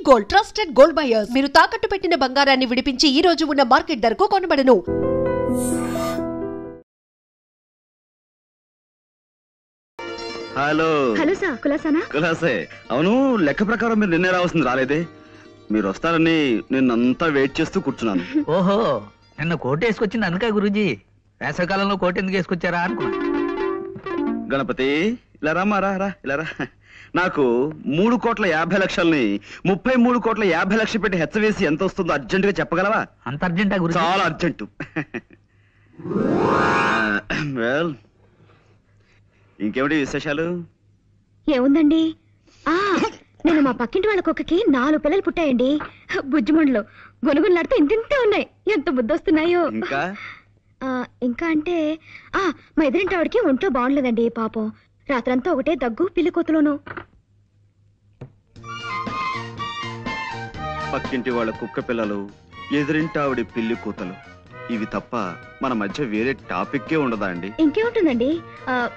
Gold, trusted gold buyers. మీరు తాకట్టు పెట్టిన బంగారాన్ని విడిపించి ఈ రోజు ఉన్న మార్కెట్ ధరకు కొనబడను. హలో హలో సార్, కులాసానా? కులాసే. అవును, లెక్క ప్రకారం మీరు నిన్నే రావాల్సింది, రాలేదే. మీరు వస్తారని నిన్నంతా వెయిట్ చేస్తూ కూర్చున్నాను. ఓహో, నిన్న కోట్ వేసుకొచ్చింది అందుకే గురూజీ. వేసవికాలంలో కోట్ ఎందుకు వేసుకొచ్చారా అనుకున్నా. గణపతి, ఇలా రామా, రా ఇలా రా. నాకు 3,50,00,000ని 33,50,00,000 పెట్టి హెచ్చవేసి ఎంత వస్తుందో అర్జెంట్ గా చెప్పగలవా? అంత అర్జెంటా గురూజీ? చాలా అర్జెంటు. వెల్, ఇంకేమిటి విశేషాలు? ఏముందండి, నేను మా పక్కింటి వాళ్ళ కుక్కకి 4 పిల్లలు పుట్టాయండి. బుజ్జిమండలు గొనుగులాడితే ఇంతింతే ఉన్నాయి. ఎంత బుద్ధొస్తున్నాయో. ఇంకా అంటే మా ఎదురింటి ఆవిడకి ఒంట్లో బాగుండలేదండి పాపం. రాత్రంతా ఒకటే దగ్గు, పిల్లి కోతులోను. పక్కింటి వాళ్ళ కుక్క పిల్లలు, ఎదురింటి ఆవిడ పిల్లి కూతలు, ఇవి తప్ప మన మధ్య వేరే టాపిక్కే ఉండదా అండి? ఇంకేముంటుందండి,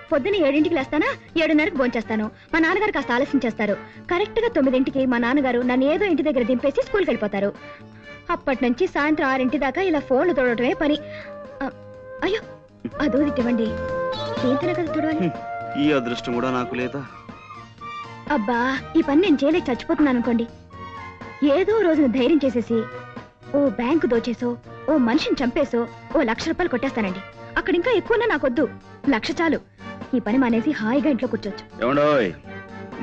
పొద్దున్న 7ంటికి లేస్తానా, 7:30కి భోంచేస్తాను. మా నాన్నగారు కాస్త ఆలస్యం చేస్తారు. కరెక్ట్ గా 9ంటికి మా నాన్నగారు నన్ను ఏదో ఇంటి దగ్గర దింపేసి స్కూల్కి వెళ్ళిపోతారు. అప్పటి నుంచి సాయంత్రం 6 దాకా ఇలా ఫోన్లు తోడటమే పని. అయ్యో, అదో తిట్టవండి, ఏంటనే కదా చూడాలి. ఈ అదృష్టం కూడా నాకు లేదా? అబ్బా, ఈ పని నేను చేయలేక చచ్చిపోతున్నాను అనుకోండి. ఏదో రోజున ధైర్యం చేసేసి ఓ బ్యాంకు దోచేసో, ఓ మనిషిని చంపేసో ఓ 1,00,000 రూపాయలు కొట్టేస్తానండి. అక్కడ ఇంకా ఎక్కువన్నా నాకొద్దు, 1,00,000 చాలు. ఈ పని మానేసి హాయిగా ఇంట్లో కూర్చోచ్చు. ఏమండోయ్,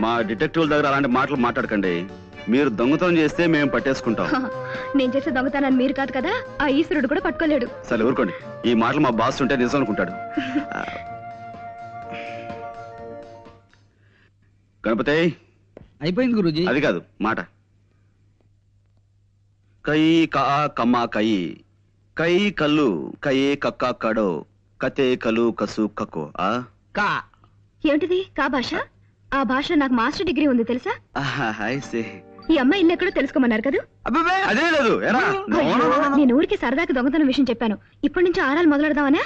మా డిటెక్టివ్ల దగ్గర అలాంటి మాటలు మాట్లాడకండి. మీరు దొంగతనం చేస్తే మేము పట్టేసుకుంటాం. నేను చేసే దొంగతనాన్ని మీరు కాదు కదా, ఆ ఈశ్వరుడు కూడా పట్టుకోలేడు. సరే ఊరుకోండి, ఈ మాటలు మా బాస్ ఉంటే నిజం అనుకుంటాడు. గణపతి, అయిపోయింది గురూజీ. అది కాదు మాట. కై కా కమ్మ కై, కై కల్లు కయే కక్క కడో, కతే కలు కసు కకో. కా ఏమిటిది కా భాష? ఆ భాషలో నాకు మాస్టర్ డిగ్రీ ఉంది తెలుసా? ఈ అమ్మాయి ఇల్లు ఎక్కడో తెలుసుకోమన్నారు కదా. అదే లేదు, నేను ఊరికి సరదాకి దొంగతనం విషయం చెప్పాను. ఇప్పటి నుంచి ఆరాలు మొదలెడదామనే.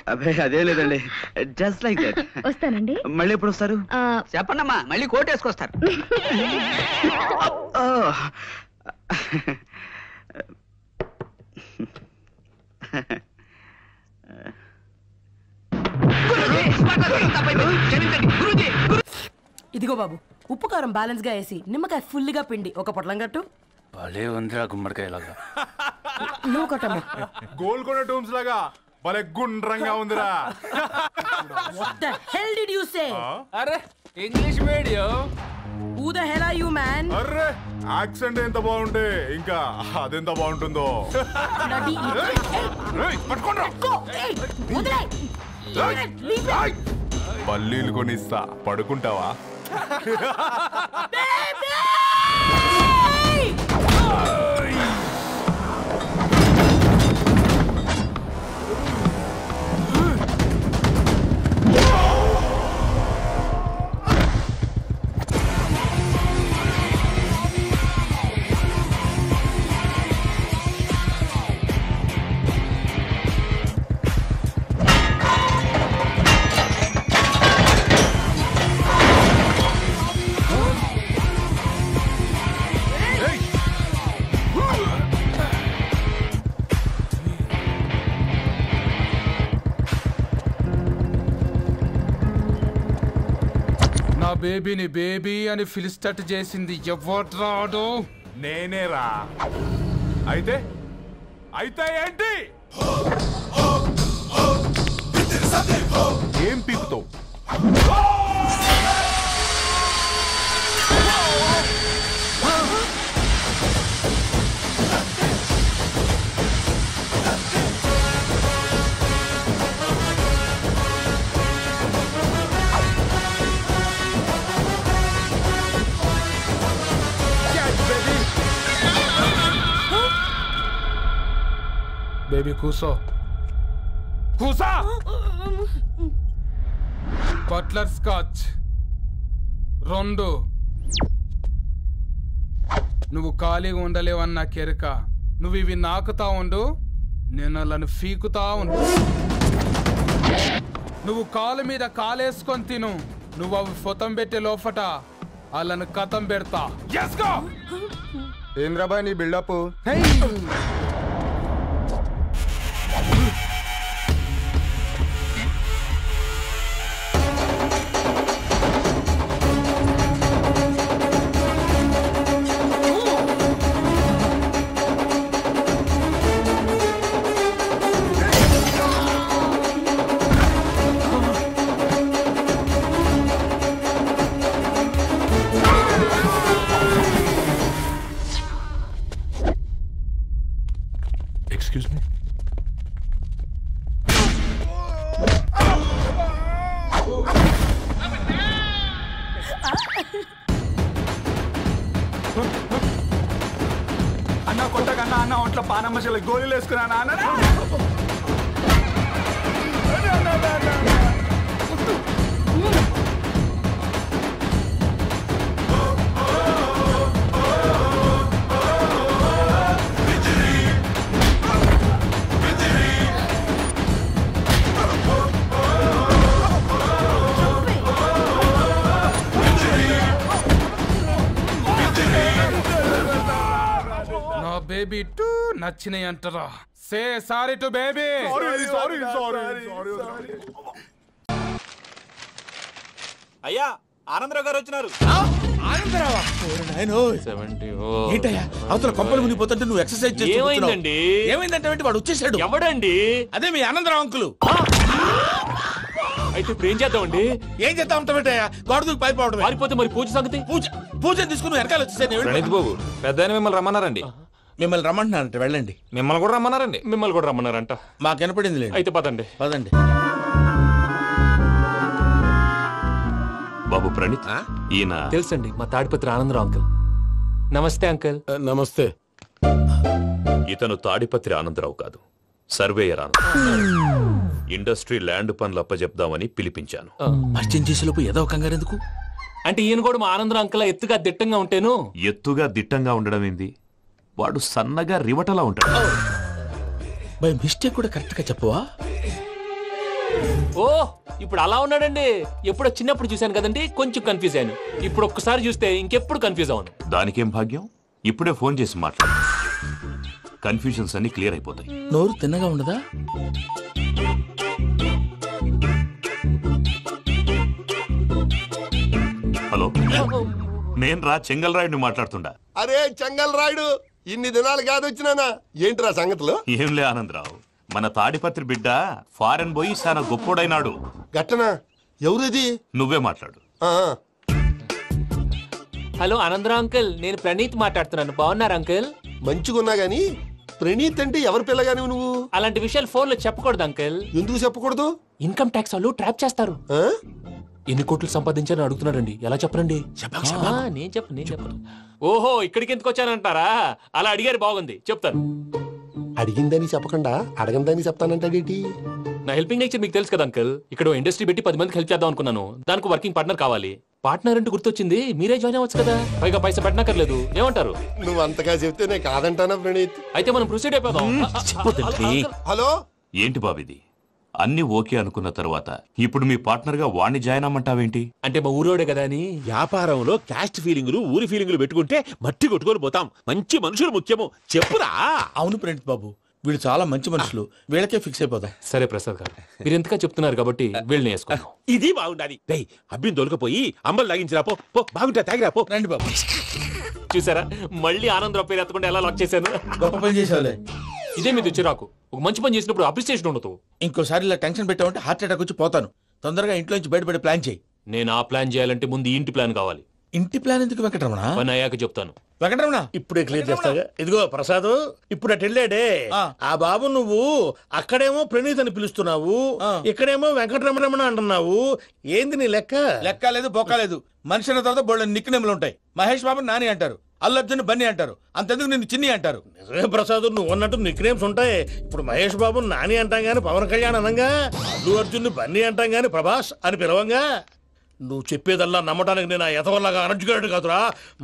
అదే లేదండి, జస్ట్ లైక్ దట్. వస్తానండి. మళ్ళీ ఎప్పుడు వస్తారు? చెప్పండమ్మా, మళ్ళీ కోట్ వేసుకొస్తారు. ఇదిగో బాబు, ఉప్పు కారం బ్యాలెన్స్ గా వేసి నిమ్మకాయ ఫుల్ గా పిండి ఒక పొట్లం కట్టు. భలే ఉందిరా గుమ్మడికాయలాగా. నువ్వు కట్టమ్మా. గోల్కొండ టూమ్స్ లాగా భలే గుండ్రంగా ఉందిరా. What the hell did you say? అరే English medium. Who the hell are you, man? అరే యాక్సెంట్ ఎంత బాగుంటే ఇంకా అదెంత బాగుంటుందో. పల్లీలు కొనిస్తా, పడుకుంటావా? బేబీని బేబీ అని పిలిచేటట్టు చేసింది ఎవరు? నేనేరా. అయితే అయితే ఏంటి? ఏం పీకుతావు? బేబీ కూసో, కూసా. Buttler scotch 2. నువ్వు ఖాళీగా ఉండలేవన్న కెరక. నువ్వు ఇవి నాకుతా ఉండు, నేను వాళ్ళని ఫీకుతా ఉండు. నువ్వు కాలు మీద కాలేసుకొని తిను. నువ్వు అవి ఫొతం పెట్టే లోపట వాళ్ళని కథం పెడతా. ఏంద్రాబాయ్ నీ బిల్డప్? Excuse me. అన్న కొట్టకన్నా అన్న ఒంట్లో పానమ్మశలు గోళీలు వేసుకున్నా అన్న. నా బేబీ టూ నచ్చినాయి అంటారా? Say sorry to baby. అయ్యా ఆనందరావు గారు వచ్చినారు. ఏంటయ్యా అవతల కొంపలు మునిగిపోతుంటే నువ్వు ఎక్సర్సైజ్ చేస్తూ ఏమైందండి? ఏమైందంటే వాడు వచ్చేసాడు. ఎవడండి? అదే మీ ఆనందరావు అంకులు. అయితే ఇప్పుడు ఏం చేద్దామండి? ఏం చేస్తా ఉంటావేటయ్యా? గోడ దూకి పైపోవడమే. పారిపోతే మరి పూజ సంగతి? పూజ తీసుకుని వెనకాల వచ్చేసాను. ప్రణీత్ బాబు పెద్ద మిమ్మల్ని రమ్మన్నారండి. మిమ్మల్ని రమ్మంటున్నారంట, వెళ్ళండి. మిమ్మల్ని కూడా రమ్మన్నారండి. మిమ్మల్ని కూడా రమ్మన్నారంట. మాకు వినపడింది లేదు. అయితే పదండి. పదండి. బాబు ప్రణీత్, ఈయన తెలుసండి మా తాడిపత్రి ఆనందరావు అంకుల్. నమస్తే అంకుల్. నమస్తే. ఇతను తాడిపత్రి ఆనందరావు కాదు, సర్వేయర్ ఆనందరావు. ఇండస్ట్రీ ల్యాండ్ పనులు అప్పచెప్దామని పిలిపించాను. పరిచయం చేసేలోపు ఏదో కంగారు ఎందుకు? అంటే ఈయన కూడా మా ఆనందరావు అంకుల్ ఎత్తుగా దిట్టంగా ఉంటాను. ఎత్తుగా దిట్టంగా ఉండడం ఏంది? వాడు సన్నగా రివటలా ఉంటాడు. బై మిస్టేక్ కూడా కరెక్ట్ గా చెప్పవా? ఓ ఇప్పుడు అలా ఉన్నాడండి. ఎప్పుడో చిన్నప్పుడు చూశాను కదండి, కొంచెం కన్ఫ్యూజ్ అయ్యాను. ఇప్పుడు ఒక్కసారి చూస్తే ఇంకెప్పుడు కన్ఫ్యూజ్ అవ్వను. దానికేం భాగ్యం, ఇప్పుడే ఫోన్ చేసి మాట్లాడు. కన్ఫ్యూజన్స్ అన్ని క్లియర్ అయిపోతాయి. నోరు తిన్నగా ఉండదా? హలో, నేను రా చెంగల్ రాయుడిని మాట్లాడుతుండా. అరే చెంగల్ రాయుడు, ఇన్ని దినాలు కాదు వచ్చినానా? ఏంట్రా సంగతులు? ఏంలే ఆనందరావు, మన తాడిపత్రి బిడ్డ ఫారెన్ పోయి చాలా గొప్పోడైనాడు. గట్టనా? ఎవరిది? నువ్వే మాట్లాడు. హలో ఆనందరావు అంకుల్, నేను ప్రణీత్ మాట్లాడుతున్నాను. బాగున్నారు అంకుల్? మంచిగున్నా గాని ప్రణీత్ అంటే ఎవరి పిల్లగాని నువ్వు? అలాంటి విషయాలు ఫోన్ లో చెప్పకూడదు అంకుల్. ఎందుకు చెప్పకూడదు? ఇన్కమ్ ట్యాక్స్ వాళ్ళు ట్రాప్ చేస్తారు. ఎన్ని కోట్లు సంపాదించాలని అడుగుతున్నాడండి. ఎలా చెప్పరండి? నేను చెప్పను. ఓహో, ఇక్కడికి ఎందుకు వచ్చానంటారా? అలా అడిగారు, బాగుంది, చెప్తాను. అడిగిందని చెప్పకుండా అడగందని చెప్తానంటాడేటి? నా హెల్పింగ్ నేచర్ మీకు తెలుసు కదా అంకుల్. ఇక్కడ ఇండస్ట్రీ పెట్టి 10 మందికి హెల్ప్ చేద్దాం అనుకున్నాను. దానికి వర్కింగ్ పార్ట్నర్ కావాలి. పార్ట్నర్ అంటే గుర్తొచ్చింది, మీరే జాయిన్ అవ్వచ్చు కదా. పైగా పైసా పెట్టనక్కర్లేదు. ఏమంటారు? నువ్వు అంతగా చెప్తే నేను కాదంటానా ప్రణీత్? అయితే మనం ప్రొసీడ్ అయిపోదాం. హలో, ఏంటి బాబిది? అన్ని ఓకే అనుకున్న తర్వాత ఇప్పుడు మీ పార్ట్నర్ గా వాణ్ణి జాయిన్ అమ్మంటావేంటి? అంటే మా ఊరోడే కదా అని. వ్యాపారంలో క్యాస్ట్ ఫీలింగులు, ఊరి ఫీలింగులు పెట్టుకుంటే మట్టి కొట్టుకొని పోతాం. మంచి మనుషులు ముఖ్యము. చెప్పురా. అవును ప్రణీత్ బాబు, వీళ్ళు చాలా మంచి మనుషులు. వీళ్ళకే ఫిక్స్ అయిపోతాం. సరే ప్రసాద్ గారు, మీరు ఎంతగా చెప్తున్నారు కాబట్టి వీళ్ళని వేసుకుందాం. ఇది బాగుండాలి. అబ్బిని దొలకపోయి అంబలు లాగించిరా పో. బాగుంటా, తాగిరా పో. రండి బాబు. చూసారా, మళ్ళీ ఆనందరావు పేరు ఎత్తకుండా ఎలా లాక్ చేశాను. గొప్ప పని చేసేవాళ్ళే. ఇదే మీద చిరాకు. ఒక మంచి పని చేసినప్పుడు అప్రిసియేషన్ ఉండదు. ఇంకోసారి ఇలా టెన్షన్ పెట్టామంటే హార్ట్ అటాక్ వచ్చి పోతాను. తొందరగా ఇంట్లో నుంచి బయటపడే ప్లాన్ చేయి. నేను ఆ ప్లాన్ చేయాలంటే ముందు ఈ ఇంటి ప్లాన్ కావాలి. ఇంటి ప్లాన్ ఎందుకు వెంకటరమణ? పని అయ్యాక చెప్తాను. వెంకటరమణ ఇప్పుడే క్లియర్ చేస్తాగా. ఇదిగో ప్రసాద్, ఇప్పుడు అటు వెళ్ళాడే ఆ బాబు, నువ్వు అక్కడేమో ప్రణీత్ అని పిలుస్తున్నావు, ఇక్కడేమో వెంకటరమణ అంటున్నావు. ఏంది నీ లెక్క? లెక్క లేదు, బొక్క లేదు. మనిషి అన్న తర్వాత బోళ్ళ నిక్నెములు ఉంటాయి. మహేష్ బాబు నాని అంటారు, అల్లు అర్జున్ బన్నీ అంటారు, అంతెందుకు నిన్ను చిన్ని అంటారు. నిజమే ప్రసాద్, నువ్వు అన్నట్టు నిక్నేమ్స్ ఉంటాయి. ఇప్పుడు మహేష్ బాబు నాని అంటాం గాని పవన్ కళ్యాణ్ అనంగా, అల్లు అర్జున్ బన్నీ అంటాం గాని ప్రభాస్ అని పిలవంగా. నువ్వు చెప్పేదల్లా నమ్మటానికి నేను ఎతవల్లాగా అనర్జుకేటెడ్ కాదురా.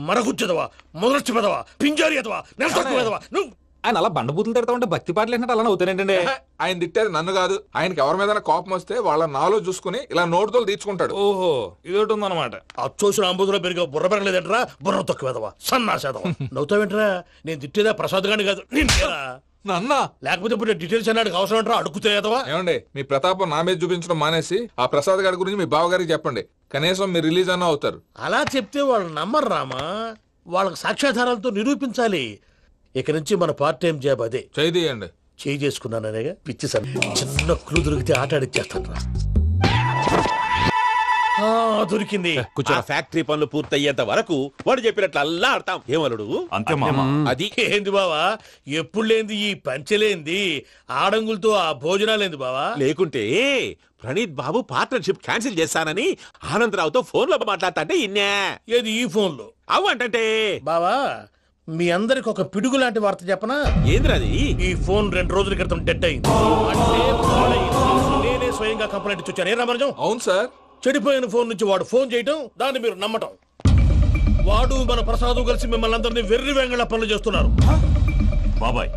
మరగుచ్చదవా, మొదలచ్చి పెదవా, పింజారి ఎదవా, నెలసొక్కు పెదవా. నువ్వు ఆయన అలా బండబూతులు తిడతా ఉంటే భక్తి పాటలు ఏంటంటే అలా అవుతానంటే. ఆయన తిట్టేది నన్ను కాదు, ఆయనకి ఎవరి మీద కోపం వస్తే వాళ్ళ నాలో చూసుకుని ఇలా నోటుతో తీర్చుకుంటాడు. ఓహో ఇదొకటి ఉందన్నమాట. అచ్చోసిన అంబుధులో పెరిగే బుర్ర పెరగలేదంటరా, బుర్ర తక్కువేదవా సన్నాసేదవా. నవ్వుతావేంటరా? నేను తిట్టేదా ప్రసాద్ గాని కాదు నన్న. లేకపోతే ఇప్పుడు డీటెయిల్స్ అన్నాడు అవసరం అంటారా? అడుగుతాయేదవా? ఏమండి మీ ప్రతాపం నా మీద చూపించడం మానేసి ఆ ప్రసాద్ గారి గురించి మీ బావగారికి చెప్పండి. కనీసం మీరు రిలీజ్ అన్న అవుతారు. అలా చెప్తే వాళ్ళు నమ్మరు రామా, వాళ్ళకి సాక్ష్యాధారాలతో నిరూపించాలి. ఇక నుంచి మన పార్ట్ టైం జాబ్ అదే. చేయండి. చేయి చేసుకున్నాననేగా పిచ్చి సార్. చిన్న క్లూ దొరికితే ఆట ఆడిచ్చేస్తాను రా. దొరికింది. ఆ ఫ్యాక్టరీ పనులు పూర్తయ్యేంత వరకు వాడు చెప్పినట్లు అల్లా ఆడతాం. ఏమలుడు అంతే మామ. అది ఏంది బావా, ఎప్పుడు లేంది ఈ పంచలేంది, ఆడంగులతో ఆ భోజనాలేంది బావా? లేకుంటే ప్రణీత్ బాబు పార్ట్నర్షిప్ క్యాన్సిల్ చేస్తానని ఆనందరావుతో ఫోన్ లో మాట్లాడతా అంటే ఇన్నే. ఏది ఈ ఫోన్ లో? అవ్వంటే బావా మీ అందరికి ఒక పిడుగు లాంటి వార్త చెప్పనా? ఏంద్రది? ఈ ఫోన్ 2 రోజుల క్రితం డెడ్ అయింది. అంటే నేనే స్వయంగా కంప్లైంట్ ఇచ్చి వచ్చాను. ఏ రామరాజం? అవును సార్. చెడిపోయిన ఫోన్ నుంచి వాడు ఫోన్ చేయటం, దాన్ని మీరు నమ్మటం. వాడు మన ప్రసాదు కలిసి మిమ్మల్ని అందరినీ వెర్రి వెంగళ పనులు చేస్తున్నారు. బాబాయ్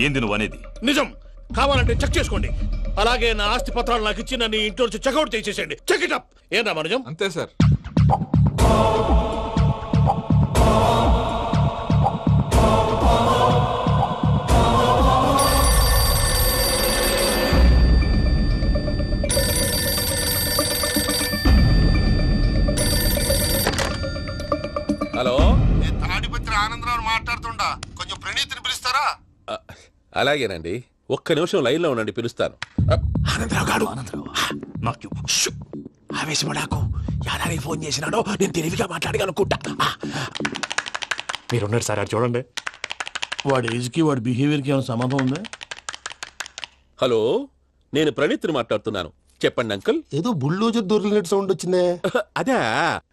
ఏంది నువ్వు అనేది? నిజం. కావాలంటే చెక్ చేసుకోండి. అలాగే నా ఆస్తి పత్రాలు నాకు ఇచ్చి నన్ను ఇంట్లో నుంచి చెక్అౌట్ చేసేసేయండి. Check it up. ఏం రామరాజం? అంతే సార్. హలో, నేను తాడిపత్రి ఆనందరావు మాట్లాడుతుండా, కొంచెం ప్రణీతిని పిలుస్తారా? అలాగేనండి, ఒక్క నిమిషం లైన్ లో ఉండండి, పిలుస్తాను. ఆనందరావు గాడు ఆవేశపడాకు. యాదారి ఫోన్ చేసినాడో నేను తెలివిగా మాట్లాడగలనుకుంటా. మీరున్నారు సార్, అది చూడండి. వాడి ఏజ్కి వాడి బిహేవియర్కి ఏమైనా సంబంధం ఉందా? హలో, నేను ప్రణీత్ని మాట్లాడుతున్నాను. చెప్పండి అంకుల్. ఏదో బుల్డోజర్ దొరికినట్టు సౌండ్ వచ్చిందే. అదే,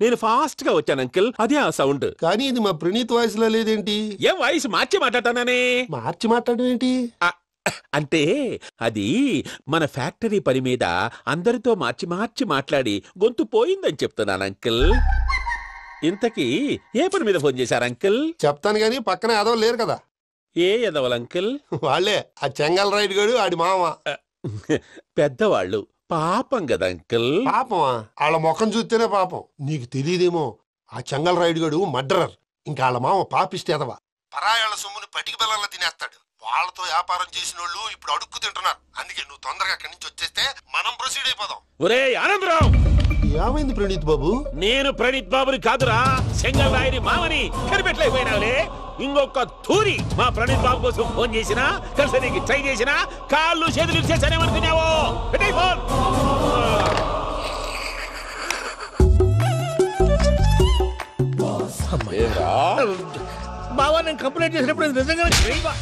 నేను ఫాస్ట్ గా వచ్చాను అంకుల్, అదే ఆ సౌండ్. కానీ ఇది మా ప్రణీత్ వాయిస్ లో లేదేంటి? ఏం వాయిస్ మార్చి మాట్లాడతాననే? మార్చి మాట్లాడడం ఏంటి? అంటే అది మన ఫ్యాక్టరీ పని మీద అందరితో మార్చి మార్చి మాట్లాడి గొంతు పోయిందని చెప్తున్నాను అంకుల్. ఇంతకీ ఏ పని మీద ఫోన్ చేశారు అంకుల్? చెప్తాను గానీ పక్కన ఏదో లేరు కదా. ఏ ఎదవలు అంకుల్? వాళ్ళే ఆ చెంగల్ రైడ్ గడు ఆడి మామ. పెద్దవాళ్ళు, పాపం కదా అంకుల్. పాపమా? వాళ్ళ ముఖం చూస్తేనే పాపం. నీకు తెలియదేమో, ఆ చెంగల్ రైడ్ గడు మర్డరర్. ఇంకా వాళ్ళ మామ పాపిస్తే ఎదవా. పరాయాళ్ళ సొమ్ముని పటికి బెల్లంలో తినేస్తాడు. వాళ్ళతో వ్యాపారం చేసిన వాళ్ళు ఇప్పుడు అడుక్కు తింటున్నారు. అందుకే నువ్వు తొందరగా అక్కడి నుంచి వచ్చేస్తే మనం ప్రొసీడ్ అయిపోదాం. ఒరే ఆనందరావు! ఏమైంది ప్రణీత్ బాబు? నేను ప్రణీత్ బాబుని కాదురా, సెంగల్ రాయని మామని. కనిపెట్టలేకపోయినావులే. ఇంకొక తూరి మా ప్రణీత్ బాబు కోసం ఫోన్ చేసినా, కలిసి నీకు ట్రై చేసినా కాళ్ళు చేతులు చేశానేమనుకున్నావో. పెట్టే ఫోన్. బావా నేను కంప్లైంట్ చేసినప్పుడు నిజంగా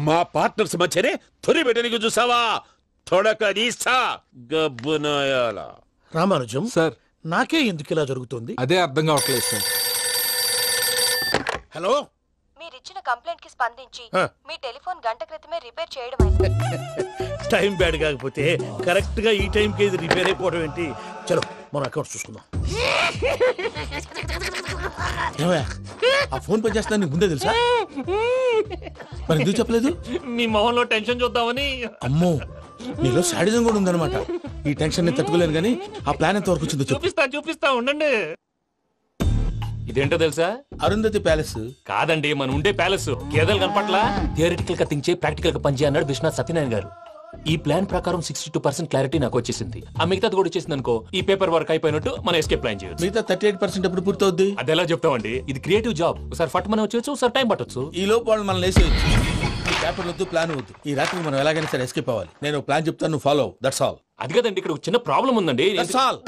మా పార్ట్నర్స్ మధ్యనే తొలి పెట్టడానికి చూసావా? తొడక నీస్తా గబ్బునాయాల. రామానుజం సార్, నాకే ఎందుకు ఇలా జరుగుతుంది? అదే అర్థం కావట్లేదు సార్. హలో, మీరిచ్చిన కంప్లైంట్ కి స్పందించి మీ టెలిఫోన్ గంట క్రితమే రిపేర్ చేయడం. టైం బ్యాడ్ కాకపోతే కరెక్ట్ గా ఈ టైం కి ఇది రిపేర్ అయిపోవడం ఏంటి? చలో మన అకౌంట్ చూసుకుందాం. ఆ ఫోన్ పని చేస్తా నీకు ముందే తెలుసా? మరి ఎందుకు చెప్పలేదు? మీ మొహంలో టెన్షన్ చూద్దామని. అమ్మో, నీలో శాడిజం కూడా ఉందన్నమాట. ఈ టెన్షన్ నేను తట్టుకోలేను కానీ ఆ ప్లాన్ ఎంత వరకు వచ్చిందో చూపిస్తా ఉండండి. ఇదేంటో తెలుసా? అరుంధతి ప్యాలెస్ కాదండి, మన ఉండే ప్యాలెస్. గేదెలు కనపట్లా? థియరిటికల్ గా థింక్ చేయి, ప్రాక్టికల్ గా పనిచేయ అన్నాడు విశ్వనాథ్ సత్యనారాయణ గారు. ఈ ప్లాన్ ప్రకారం 62% క్లారిటీ నాకు వచ్చేసింది. ఆ మిగతాది కూడా వచ్చేసింది అనుకో, ఈ పేపర్ వర్క్ అయిపోయినట్టు మనం ఎస్కేప్ ప్లాన్ చేయొచ్చు. మిగతా 38% ఎప్పుడు పూర్తవుద్ది? అది ఎలా చెప్తామండి, ఇది క్రియేటివ్ జాబ్. ఒకసారి ఫట్ మనం వచ్చేయచ్చు, ఒకసారి టైం పట్టొచ్చు. ఈ లోపు వాళ్ళు మనం లేసేయచ్చు. ఈ పేపర్ వద్దు, ప్లాన్ వద్దు. ఈ రాత్రికి మనం ఎలాగైనా సరే ఎస్కేప్ అవ్వాలి. నేను ప్లాన్ చెప్తాను, నువ్వు ఫాలో. That's all. అది కదండి, ఇక్కడ చిన్న ప్రాబ్లం ఉందండి. That's all.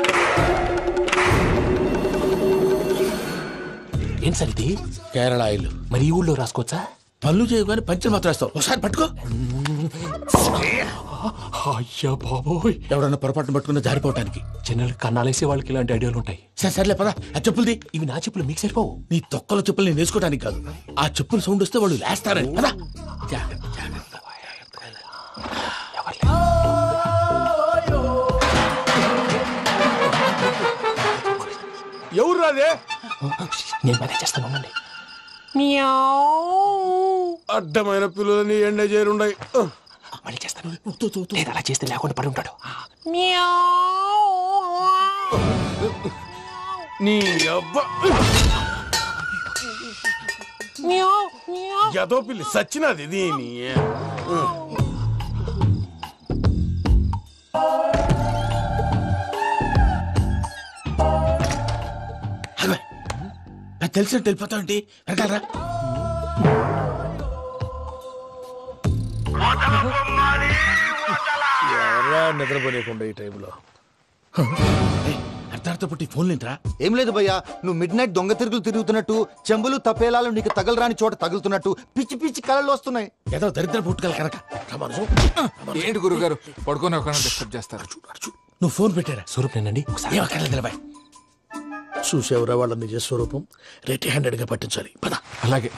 ఏం సార్ ఇది? కేరళ ఆయిల్. మరి ఈ ఊళ్ళో రాసుకోవచ్చా? పనులు చేయగానే పంచర్ మాత్రం వేస్తావు. ఒకసారి పట్టుకో. అయ్యా బాబోయ్, ఎవడన్నా పొరపాటును పట్టుకున్న జారిపోవటానికి. జనరల్ కన్నాలేసే వాళ్ళకి ఇలాంటి ఐడియాలు ఉంటాయి. సర్లే పదా, ఆ చెప్పులది. ఇవి నా చెప్పులు, మీకు సరిపోవు. నీ తొక్కల చెప్పులు నేను వేసుకోవడానికి కాదు, ఆ చెప్పులు సౌండ్ వస్తే వాళ్ళు లేస్తారని. పదా. ఎవరు రాదే? నేను మేనేజ్ చేస్తాను. అడ్డమైన పిల్లలని ఎండ చేరుండయి. మళ్ళీ చేస్తాను. లేదు అలా చేస్తే లేకుండా పడి ఉంటాడు. నీ అబ్బా ఎదో పిల్లి సచ్చినది దీని. తెలిసినట్టు వెళ్ళిపోతావు ఏంటి? వెళ్తారా? ఎవరా నిద్రపోలేకుండా ఈ టైంలో అర్ధార్థ పుట్టి ఫోన్ లేంట్రా? ఏం లేదు భయ్యా, నువ్వు మిడ్ నైట్ దొంగ తిరుగులు తిరుగుతున్నట్టు, చెంబులు తపేలాలు నీకు తగలరాని చోట తగులుతున్నట్టు పిచ్చి పిచ్చి కళలు వస్తున్నాయి. ఏదో దరిద్ర పుట్టుకల కనుక. ఏంటి గురుగారు పడుకొని ఒక డిస్టర్బ్ చేస్తారు? నువ్వు ఫోన్ పెట్టారా? స్వరూపేనండి. నిలబాయ్ చూసేవరా వాళ్ళ నిజ స్వరూపం. రెట్టి హ్యాండెడ్ గా పట్టించాలి. పద. అలాగే.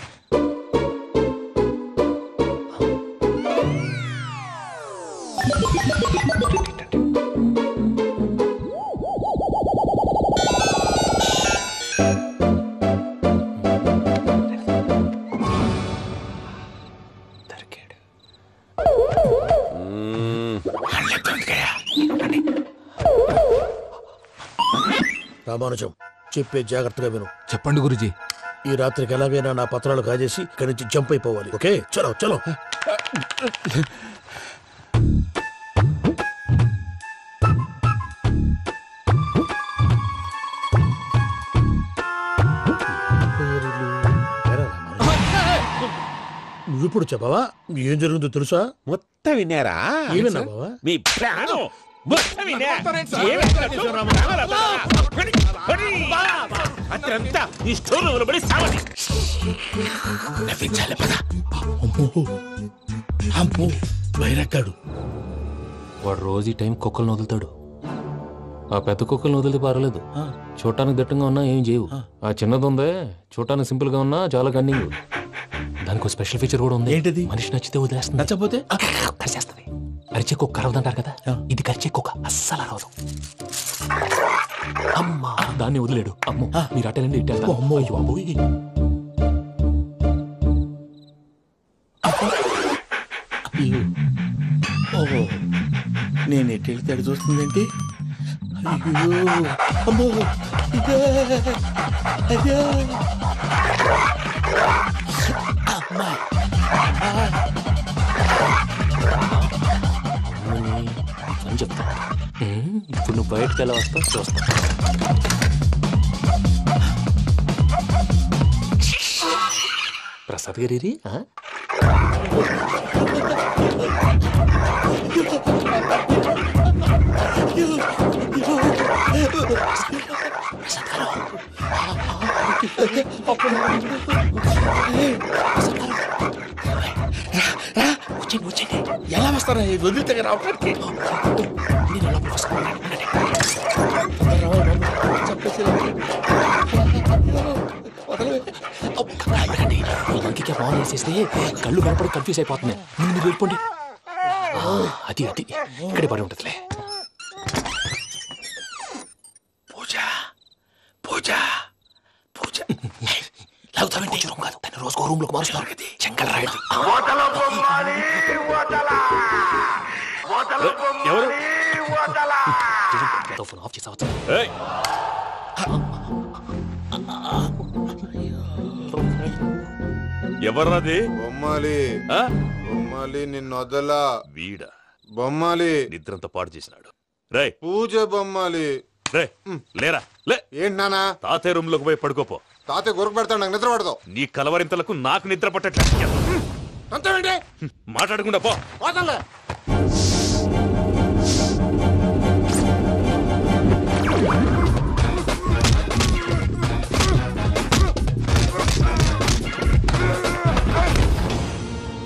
రామానుజం చెప్పే జాగ్రత్తగా విను. చెప్పండి గురుజీ. ఈ రాత్రికి ఎలాగైనా నా పత్రాలు కాజేసి ఇక్కడి నుంచి జంప్ అయిపోవాలి. ఓకే, చలో చలో. నువ్విప్పుడు చెప్పవా ఏం జరుగుతుందో తెలుసా? మొత్తం విన్నారా? ఏమన్నా బావా? మీ ప్లాను అత్రంతా ఈ స్టోర్ రూమ్ లో పడి సావని. నవ్వించాలి. పద. అమ్మో బయరక్కాడు. వాడు రోజు ఈ టైం కుక్కలను వదులుతాడు. ఆ పెద్ద కుక్కలను వదిలితే పర్లేదు, చూడటానికి దట్టంగా ఉన్నా ఏం చేయవు. ఆ చిన్నది ఉందే చూడటానికి సింపుల్ గా ఉన్నా చాలా కన్నింగ్. దానికి ఒక స్పెషల్ ఫీచర్ కూడా ఉంది. ఏంటిది? మనిషి నచ్చితే వదిలేస్తుంది, నచ్చపోతే కరిచేస్తుంది. అరిచే కుక్క అరవదంటారు కదా, ఇది కరిచే కుక్క అస్సలు అరవదు. అమ్మా దాన్ని వదిలేడు. అమ్మో మీరు అటెండి ఇట్టే. అమ్మో బాబోయ్. ఓహో నేను ఎటు వెళ్తే అటు చూస్తుందేంటి? అయ్యో అమ్మో అయ్యో అమ్మా అని చెప్తా. ఇప్పుడు నువ్వు బయటకు ఎలా వస్తావు చూస్తా. ప్రసాద్ గారి వచ్చండి. ఎలా వస్తారా? వదిలితే రావడానికి ఇంకే బాగా వేసేస్తే కళ్ళు కనపడి కన్ఫ్యూజ్ అయిపోతున్నాయి. మీరు వెళ్ళిపోండి. అది అది ఇక్కడే పడి ఉంటుందిలే. పూజ పూజ పూజ లాగుతామంటే రూమ్ కాదు, తను రోజుకో రూమ్ లోకి మారుస్తున్నారు కదా. చెంగల్ రాయడు. ఫోన్ ఆఫ్ చేసావచ్చు. ఎవర్రాది? బొమ్మాలి. బొమ్మాలి నిన్ను వదలా. వీడ బొమ్మాలి నిద్రంతా పాడు చేసినాడు. రే పూజ బొమ్మాలి. రే లేరా లే. ఏంటి నానా? తాతయ్య రూమ్ లోకి పోయి పడుకోపో. తాతయ్య గొరకు పెడతాడు, నాకు నిద్ర పడతావు. నీ కలవరింతలకు నాకు నిద్ర పట్టట్లేదు. అంతేంటి? మాట్లాడకుండా పో. పోతాలే.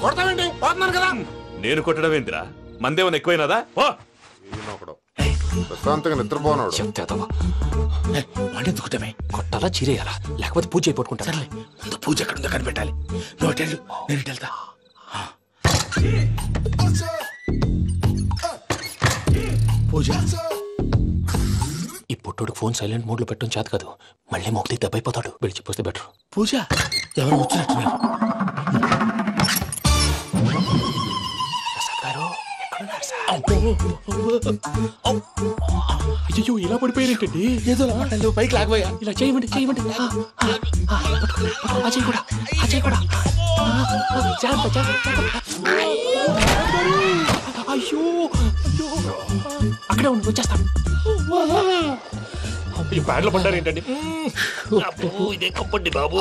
కొడతావేంటి? పోతున్నాను కదా. నేను కొట్టడం ఏంటిరా? మందేమన్నా ఎక్కువైనదా? పో. ప్రశాంతంగా నిద్రపోనాడు. వాడెందుకుంటామే? కొట్టాలా చీరేయాలా లేకపోతే పూజ అయిపోట్టుకుంటా. సర్లే ముందు పూజ ఎక్కడ ఉందో కనిపెట్టాలి. నువ్వు అటెళ్ళు, నేను ఇటు వెళ్తా. పూజ ఈ పుట్టుడికి ఫోన్ సైలెంట్ మోడ్ లో పెట్టడం చేత కాదు. మళ్ళీ మొక్కి దెబ్బైపోతాడు. వెళ్ళి చెప్పొస్తే బెటర్. పూజ ఎవరు వచ్చినట్టున్నారు. అయ్యో ఇలా పడిపోయారేంటండి? ఏదో పట్టాలి పైకి లాగబోయా. ఇలా చేయమండి చేయమండి. అజయ్ కూడా అజయ్ కూడా అయ్యో అక్కడే ఉండి వచ్చేస్తాను. ఈ బ్యాడ్లో పడ్డారు ఏంటండి? ఇదే కప్పండి బాబు.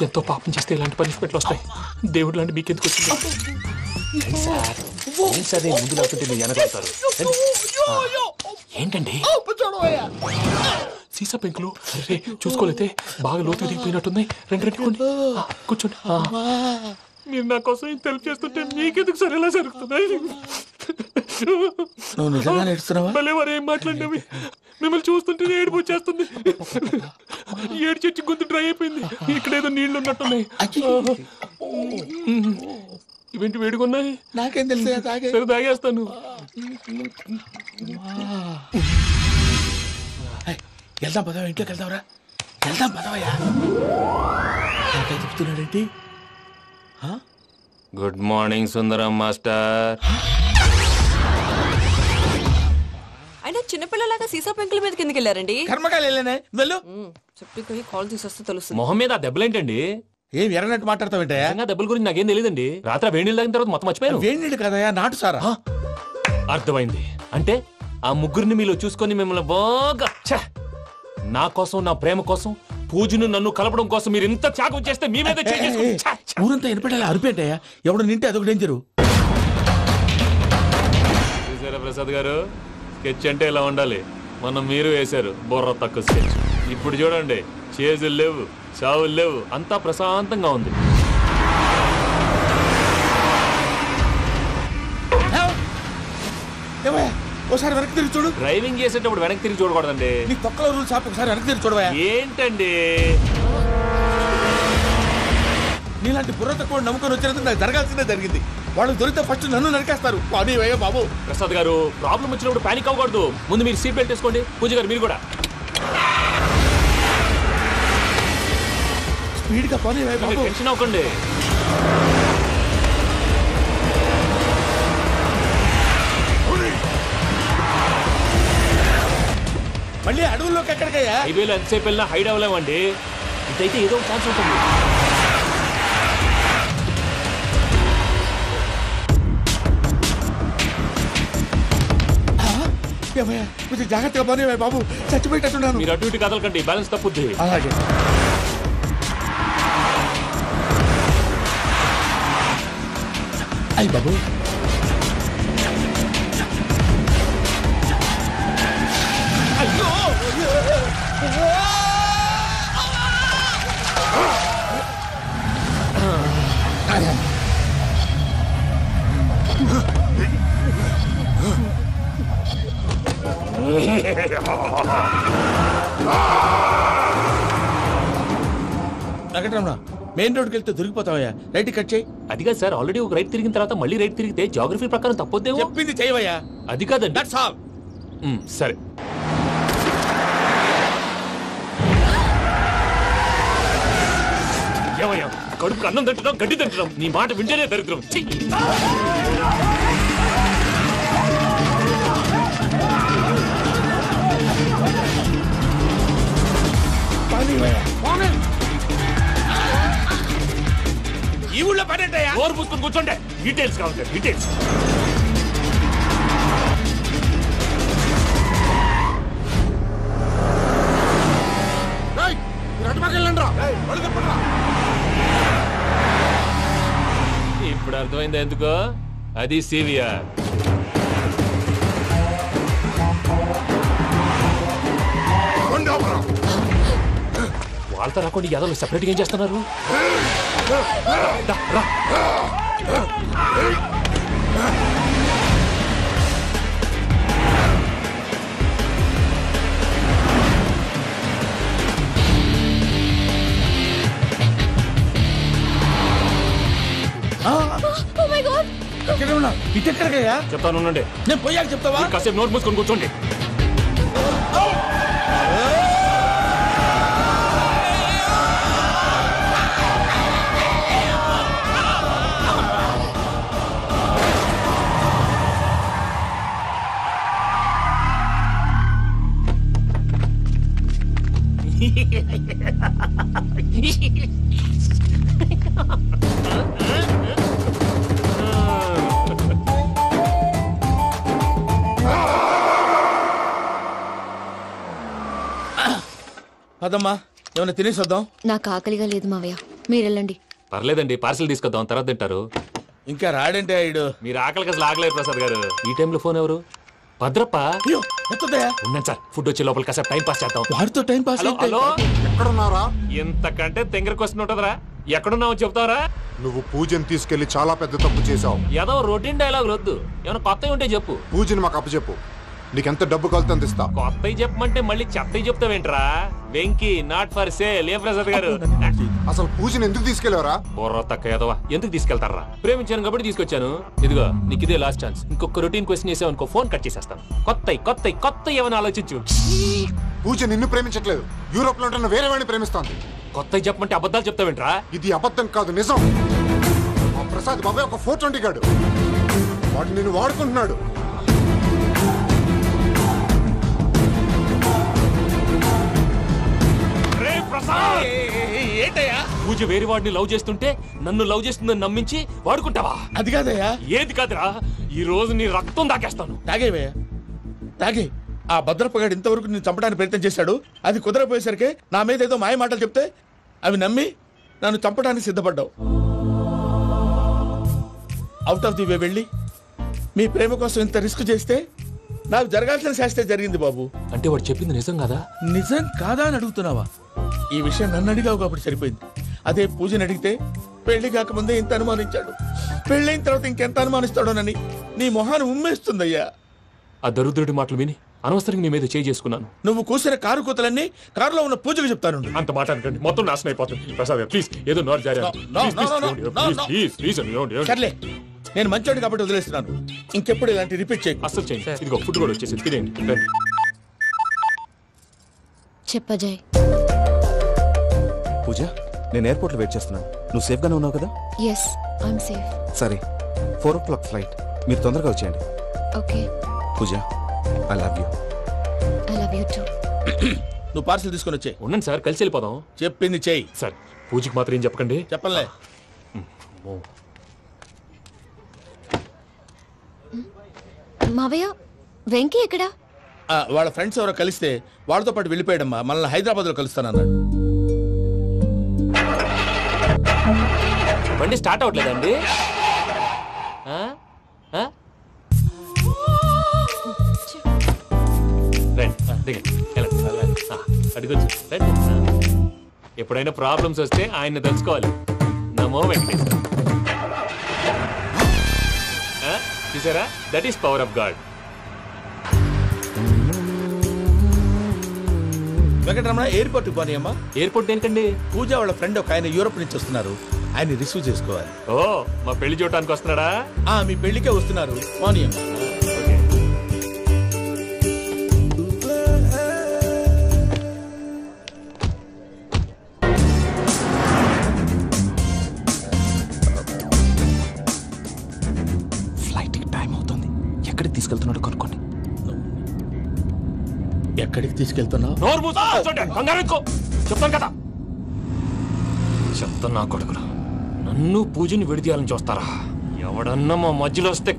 ఎంతో పాపం చేస్తే ఇలాంటి పనిష్మెంట్లు వస్తాయి. దేవుడు లాంటి మీకెందుకు వచ్చింది సార్? ముందు లేకుంటే మీరు వెనకాడతారు. ఏంటండి సీసా పెంకులు? అరే చూసుకోలేతే బాగా లోతు దిగిపోయినట్టున్నాయి. రెండు రెండు కూర్చోండి. మీరు నా కోసం ఇంత హెల్ప్ చేస్తుంటే మీకెందుకు సరే ఎలా జరుగుతున్నాయి? నువ్వు నిజంగా నేర్చుతున్నావా? మళ్ళీ వారు ఏం మాట్లాడినవి మిమ్మల్ని చూస్తుంటే ఏడుపు వచ్చేస్తుంది. ఏడు చెట్టు గొంతు డ్రై అయిపోయింది. ఇక్కడ ఏదో నీళ్లు ఉన్నట్టున్నాయి. ఇవేంటి వేడుకున్నాయి? నాకేం తెలుసు. సరే తాగేస్తాను. వెళ్దాం పదవా, ఇంట్లోకి వెళ్దాంరా. వెళ్దాం పదవయ్యా. చెప్తున్నాడేంటి? గుడ్ మార్నింగ్ సుందరం మాస్టర్. అయినా చిన్నపిల్లలాగా సీసా పెంకుల మీద కిందకి వెళ్ళారండి. కర్మకాయలు వెళ్ళానే. వెళ్ళు. చెప్పి కాల్ తీసేస్తే తెలుస్తుంది. మొహం మీద ఆ దెబ్బలేంటండి? ఏం ఎర్రనట్టు మాట్లాడతావేంటయా? దెబ్బల గురించి నాకేం తెలియదండి. రాత్రి వేడి నీళ్ళు తాగిన తర్వాత మొత్తం మర్చిపోయాను. వేడి నీళ్ళు కదయా, నాటు సారా. అర్థమైంది. అంటే ఆ ముగ్గురిని మీలో చూసుకొని మిమ్మల్ని బాగా నా కోసం, నా ప్రేమ కోసం, పూజను నన్ను కలపడం కోసం మీరు ఇంత త్యాగం చేస్తే మీ మీద ఊరంతా ఎనపెట్టాలి అరిపేంటయ్యా. ఎవడు నింటే అదొక డేంజరు. చూసారా ప్రసాద్ గారు, స్కెచ్ అంటే ఇలా ఉండాలి. మనం మీరు వేశారు బుర్ర తక్కువ స్కెచ్. ఇప్పుడు చూడండి, చేజులు లేవు, చావులు లేవు, అంతా ప్రశాంతంగా ఉంది. ఒకసారి వెనక్కి తిరిగి చూడు. డ్రైవింగ్ చేసేటప్పుడు వెనక్కి తిరిగి చూడకూడదండి. నీ తొక్కలో రూల్స్ ఆపి ఒకసారి వెనక్కి తిరిగి చూడవా. ఏంటండి నీలాంటి బుర్ర తక్కువ నమ్ముకొని వచ్చినందుకు నాకు జరగాల్సిందే జరిగింది. వాళ్ళు దొరికితే ఫస్ట్ నన్ను నరికేస్తారు. పానీ వయ్యా బాబు. ప్రసాద్ గారు, ప్రాబ్లం వచ్చినప్పుడు పానిక్ అవ్వకూడదు. ముందు మీరు సీట్ బెల్ట్ వేసుకోండి. పూజ గారు మీరు కూడా స్పీడ్గా పానీ వయ్యా బాబు. టెన్షన్ అవ్వకండి. మళ్ళీ అడవుల్లోకి ఎక్కడికయ్యా? హైవేలో ఎంతసేపు వెళ్ళినా హైడ్ అవ్వలేమండి. ఇదైతే ఏదో ఒక ఛాన్స్ ఉంటుంది. కొంచెం జాగ్రత్తగా పోనీ బాబు, చచ్చిపోయేటట్టున్నాను. మీరు అటు ఇటు కదలకండి, బ్యాలెన్స్ తప్పుద్ది. అలాగే. అయ్యి బాబు, అయ్యో వెంకటరమణ, మెయిన్ రోడ్కి వెళ్తే దొరికిపోతావయ్యా. రైట్ కట్ చేయి. అది కాదు సార్, ఆల్రెడీ ఒక రైట్ తిరిగిన తర్వాత మళ్ళీ రైట్ తిరిగితే జాగ్రఫీ ప్రకారం తప్పొద్దేమో. చెప్పింది చేయవయ్యా. అది కాదండి. That's all. సరే. ఏమయ్యా, కడుపుకి అన్నం తింటున్నాం, గడ్డి తింటున్నాం. నీ మాట వింటేనే దరిద్రం. ఈ ఊళ్ళో పని ఏంటయ్యా? ఓరు పుస్తకం కూర్చోండి. డీటెయిల్స్ కావాలి, డీటెయిల్స్. ఇప్పుడు అర్థమైంది ఎందుకో. అది సివిఆర్. వాళ్ళతో రాకుండా యాదవ్ సెపరేట్గా ఏం చేస్తున్నారు? ఇటెక్కడికయ్యా? చెప్తాను ఉండండి. నేను పోయాక చెప్తావా? కాసేపు నోట్ మూసుకొని కూర్చోండి. అదమ్మా ఏమైనా తినేసి వద్దాం. నాకు ఆకలిగా లేదు మావయ్య, మీరు వెళ్ళండి. పర్లేదండి, పార్సిల్ తీసుకొద్దాం, తర్వాత తింటారు. ఇంకా రాడంటే ఆయుడు. మీరు ఆకలికి అసలు ఆగలేదు ప్రసాద్ గారు. ఈ టైంలో ఫోన్ ఎవరు? భద్రప్ప. ఉన్నాను సార్, ఫుడ్ వచ్చే లోపల కాసేపు టైం పాస్ చేద్దాం. వాడితో టైం పాస్. హలో, ఎక్కడున్నారా? ఇంతకంటే తెంగర క్వశ్చన్ ఉంటుందిరా. ఎక్కడున్నావు చెప్తావరా? నువ్వు పూజని తీసుకెళ్లి చాలా పెద్ద తప్పు చేశావు. ఏదో రొటీన్ డైలాగ్ వద్దు, ఏమైనా కొత్తవి ఉంటే చెప్పు. పూజని మాకు అప్పచెప్పు, నీకెంత డబ్బు కలితే అంత ఇస్తా. కొత్తవి చెప్పమంటే మళ్ళీ చెత్తవి చెప్తావేంట్రా? Venky not for sale. ఏ ప్రసాద్ గారు, అసలు పూజని ఎందుకు తీసుకెళ్లేవరా? బుర్ర తక్క ఏదవా, ఎందుకు తీసుకెళ్తారా? ప్రేమించాను కాబట్టి తీసుకొచ్చాను. ఇదిగో నీకు ఇదే లాస్ట్ ఛాన్స్. ఇంకొక రొటీన్ క్వశ్చన్ చేసావనుకో ఫోన్ కట్ చేసేస్తాను. కొత్త ఏమైనా ఆలోచించు. పూజ నిన్ను ప్రేమించట్లేదు, యూరోప్ లో ఉంటున్న వేరే వాడిని ప్రేమిస్తోంది. కొత్తవి చెప్పమంటే అబద్ధాలు చెప్తావేంట్రా? ఇది అబద్ధం కాదు, నిజం. ఆ ప్రసాద్ బాబాయ్ ఒక 420 గాడు, వాడు నిన్ను వాడుకుంటున్నాడు. ఏంటయ్యా? పూజ వేరే వాడిని లవ్ చేస్తుంటే నన్ను లవ్ చేస్తుందని నమ్మించి వాడుకుంటావా? అది కాదయ్యా. ఏది కాదురా, ఈ రోజు నీ రక్తం దాకేస్తాను. తాగేవయ్యా, తాగే. ఆ భద్రప్పగాడు ఇంతవరకు నేను చంపడానికి ప్రయత్నం చేశాడు. అది కుదరపోయేసరికి నా మీద ఏదో మాయ మాటలు చెప్తే అవి నమ్మి నన్ను చంపడానికి సిద్ధపడ్డావు. అవుట్ ఆఫ్ ది వే వెళ్ళి మీ ప్రేమ కోసం ఇంత రిస్క్ చేస్తే నాకు జరగాల్సిన శాస్త్రే జరిగింది బాబు. అంటే వాడు చెప్పింది నిజం కాదా? నిజం కాదా అని అడుగుతున్నావా? ఈ విషయం నన్ను అడిగావు కాబట్టి సరిపోయింది. అదే పూజని అడిగితే పెళ్లి కాకముందే ఇంత అనుమానించాడు, పెళ్ళైన తర్వాత ఇంకెంత అనుమానిస్తాడోనని నీ మొహాన్ని ఉమ్మేస్తుందయ్యా. ఆ దరిద్రుడి మాటలు విని అనవసరంగా నీ మీద చేయి చేసుకున్నాను. నువ్వు కూసిన కారు కూతలన్నీ కారులో ఉన్న పూజకు చెప్తాను. అంత మాట అనకండి, మొత్తం నాశనం అయిపోతుంది. ప్రసాద్ గారు ప్లీజ్, ఏదో నోరు జారీ. సర్లే, నేను మంచోడు కాబట్టి వదిలేస్తున్నాను. ఇంకెప్పుడు ఇలాంటి రిపీట్ చేయకు. అసలు చేయండి. ఇదిగో ఫుడ్ కూడా వచ్చేసి తినేయండి. చెప్పజాయ్. పూజ, నేను ఎయిర్పోర్ట్లో వెయిట్ చేస్తున్నాను. నువ్వు సేఫ్గానే ఉన్నావు కదా? Yes, I'm safe. సరే, 4 o'clock ఫ్లైట్, మీరు తొందరగా వచ్చేయండి. Okay. Pooja, I love you. I love you too. నువ్వు పార్సల్ తీసుకొని వచ్చే. ఉండండి సార్, కలిసి వెళ్ళిపోదాం. చెప్పింది చెయ్యి సార్. పూజకి మాత్రం ఏం చెప్పకండి. చెప్పలే. మావయ్య, వెంకీ ఎక్కడా? వాళ్ళ ఫ్రెండ్స్ ఎవరో కలిస్తే వాళ్ళతో పాటు వెళ్ళిపోయాడమ్మా. మనల్ని హైదరాబాద్ లో కలుస్తానన్నాడు. బండి స్టార్ట్ అవ్వట్లేదండి. ఎప్పుడైనా ప్రాబ్లమ్స్ వస్తే ఆయన్ని తెలుసుకోవాలి. నమో వెంకటేశ్వర. చూసారా, that is power of God. Venkataramana, airport పోనీ అమ్మా. ఎయిర్పోర్ట్ ఏంటండి? పూజ వాళ్ళ ఫ్రెండ్ ఒక ఆయన యూరోప్ నుంచి వస్తున్నారు, ఆయన రిసీవ్ చేసుకోవాలి. ఓ, మా పెళ్లి చూడటానికి వస్తున్నాడా? మీ పెళ్లికే వస్తున్నారు. పోనీ అమ్మా. ఎక్కడికి తీసుకెళ్తున్నాడు కనుక్కోండి. ఎక్కడికి తీసుకెళ్తున్నావు? చెప్తాను కదా. చెప్తాను నా కొడుకులు, నన్ను పూజని విడిదీయాలని చూస్తారా? ఎవడన్నా మా మధ్యలో వస్తే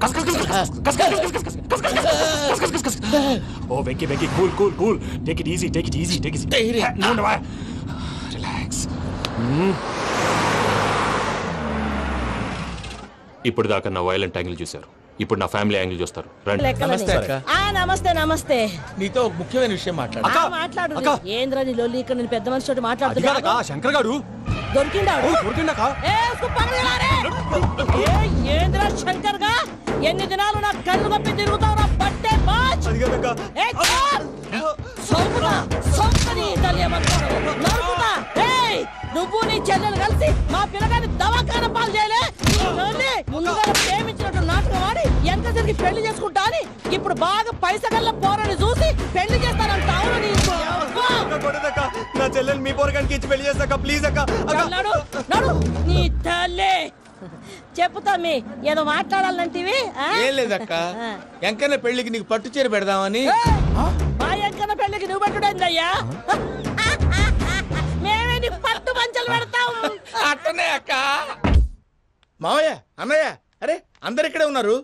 ఓ Venky Venky, cool cool cool, take it easy, take it easy, take it easy, relax. ఇప్పుడు దాకా నా వైలెంట్ యాంగిల్ చూశారు, ఇప్పుడు నా ఫ్యామిలీ యాంగిల్ చూస్తారు. నమస్తే. నమస్తే. నీతో ఒక ముఖ్యమైన విషయం మాట్లాడు. ఏంద్రా నీ లొల్లి? ఇక్కడ నేను పెద్ద మనిషితో మాట్లాడుతున్నా. శంకర్ గారు దొరికిందా? ఏంద్రా శంకర్ గా? ఎన్ని దినాలు నా కళ్ళు కప్పి తిరుగుతావు? పట్టే బాచ్. నువ్వు నీ చెల్లెలు కలిసి మా పిల్లగాని దవాఖాన పాలు చేయలే. ముందుగా ప్రేమించినట్టు నాటకం ఆడి ఎంత తిరిగి పెళ్లి చేసుకుంటా అని ఇప్పుడు బాగా పైసగల్ల పోరని చూసి పెళ్లి చేస్తానంట. నా చెల్లెలు మీ పోరగానికి ఇచ్చి పెళ్లి చేస్తాక ప్లీజ్ అక్క. నడు నీ తల్లి. చెప్పుతా మీ ఏదో మాట్లాడాలంటివి. ఏం లేదక్క, ఎంకన్న పెళ్లికి నీకు పట్టు చీర పెడదామని. మా ఎంకన్న పెళ్లికి నువ్వు పెట్టుడైందయ్యా? మేమే పెళ్లిని పట్టు పంచలు పెడతాం. అట్టనే అక్క. మావయ్య, అన్నయ్య, అరే అందరు ఇక్కడే ఉన్నారు.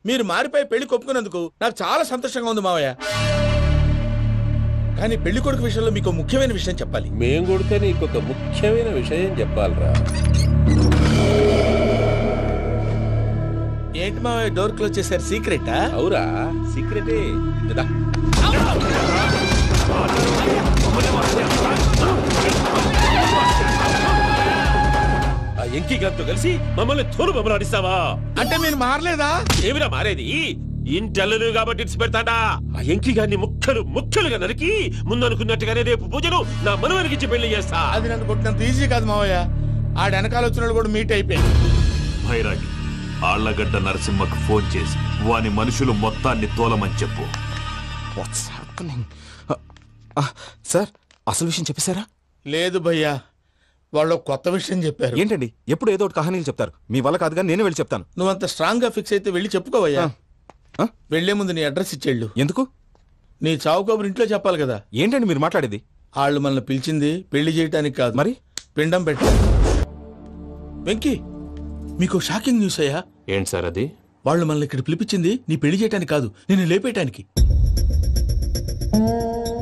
మీరు మారిపోయి పెళ్లి కొప్పుకున్నందుకు నాకు చాలా సంతోషంగా ఉంది మావయ్య. కానీ పెళ్లి కొడుకు విషయంలో మీకు ముఖ్యమైన విషయం చెప్పాలి. మేం కొడితే నీకు ఒక ముఖ్యమైన విషయం చెప్పాలరా. ఏంటి మావయ్య డోర్ క్లోజ్ చేశారు? సీక్రెటా? అవురా, సీక్రెటే. ఆ ఎంకి గారితో కలిసి మమ్మల్ని తోలు బొమ్మలాడిస్తావా? అంటే మీరు మారలేదా? ఏమిరా మారేది? ఇంటల్లు కాబట్టి ఇడిచి పెడతాడా? ఆ ఎంకి గారిని ముక్కలుగా నరికి ముందనుకున్నట్టుగానే రేపు పూజను నా మనవనికిచ్చి పెళ్లి చేస్తా. అది నన్ను కొట్టినంత ఈజీ కాదు మావయ్య. ఆడ వెనకాల వచ్చిన కూడా మీట్ అయిపోయింది. భైరాగి ఆళ్లగడ్డ నరసింహకు ఫోన్ చేసి వాని మనుషులు మొత్తాన్ని తోలమని చెప్పు. సార్ అసలు విషయం చెప్పేశారా? లేదు భయ్యా, వాళ్ళు కొత్త విషయం చెప్పారు. ఏంటండి ఎప్పుడు ఏదో ఒకటి కహానీలు చెప్తారు. మీ వల్ల కాదుగా, నేనే వెళ్ళి చెప్తాను. నువ్వంత స్ట్రాంగ్ గా ఫిక్స్ అయితే వెళ్ళి చెప్పుకోవయ్యా. వెళ్లే ముందు నీ అడ్రస్ ఇచ్చేళ్ళు. ఎందుకు? నీ చావు కబురు ఇంట్లో చెప్పాలి కదా. ఏంటండి మీరు మాట్లాడేది? వాళ్ళు మనల్ని పిలిచింది పెళ్లి చేయటానికి కాదు, మరి పిండం పెట్టారు. వెంకీ, మీకు షాకింగ్ న్యూస్ అయ్యా. ఏంటి సార్ అది? వాళ్ళు మనల్ని ఇక్కడ పిలిపించింది నీ పెళ్లి చేయటానికి కాదు, నిన్ను లేపేయటానికి.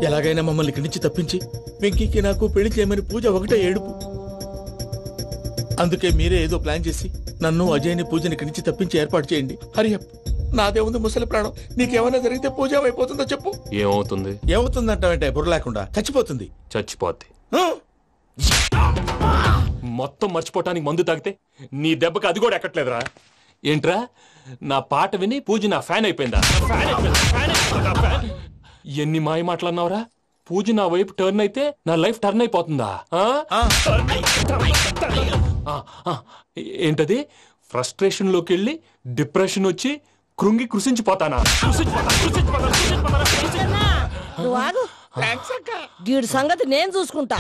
ఎలాగైనా మమ్మల్ని ఇక్కడి నుంచి తప్పించి వెంకీకి నాకు పెళ్లి చేయమని పూజ ఒకటే ఏడుపు. అందుకే మీరే ఏదో ప్లాన్ చేసి నన్ను అజయ్ని పూజని ఇక్కడి నుంచి తప్పించి ఏర్పాటు చేయండి. హరియప్, నాదే ఉంది ముసలి ప్రాణం. నీకేమైనా జరిగితే పూజ అయిపోతుందో చెప్పు. ఏమవుతుంది? ఏమవుతుందంటే బుర్ర లేకుండా చచ్చిపోతుంది. చచ్చిపోద్ది. మొత్తం మర్చిపోవటానికి మందు తాగితే నీ దెబ్బకి అది కూడా ఎక్కట్లేదురా. ఏంట్రా, నా పాట విని పూజ నా ఫ్యాన్ అయిపోయిందా? ఎన్ని మాయ మాటలన్నావురా? పూజ నా వైపు టర్న్ అయితే నా లైఫ్ టర్న్ అయిపోతుందా? ఏంటది? ఫ్రస్ట్రేషన్ లోకి వెళ్ళి డిప్రెషన్ వచ్చి కృంగి కృషించిపోతానా? నువ్వు ఆగు. వీడి సంగతి నేను చూసుకుంటా.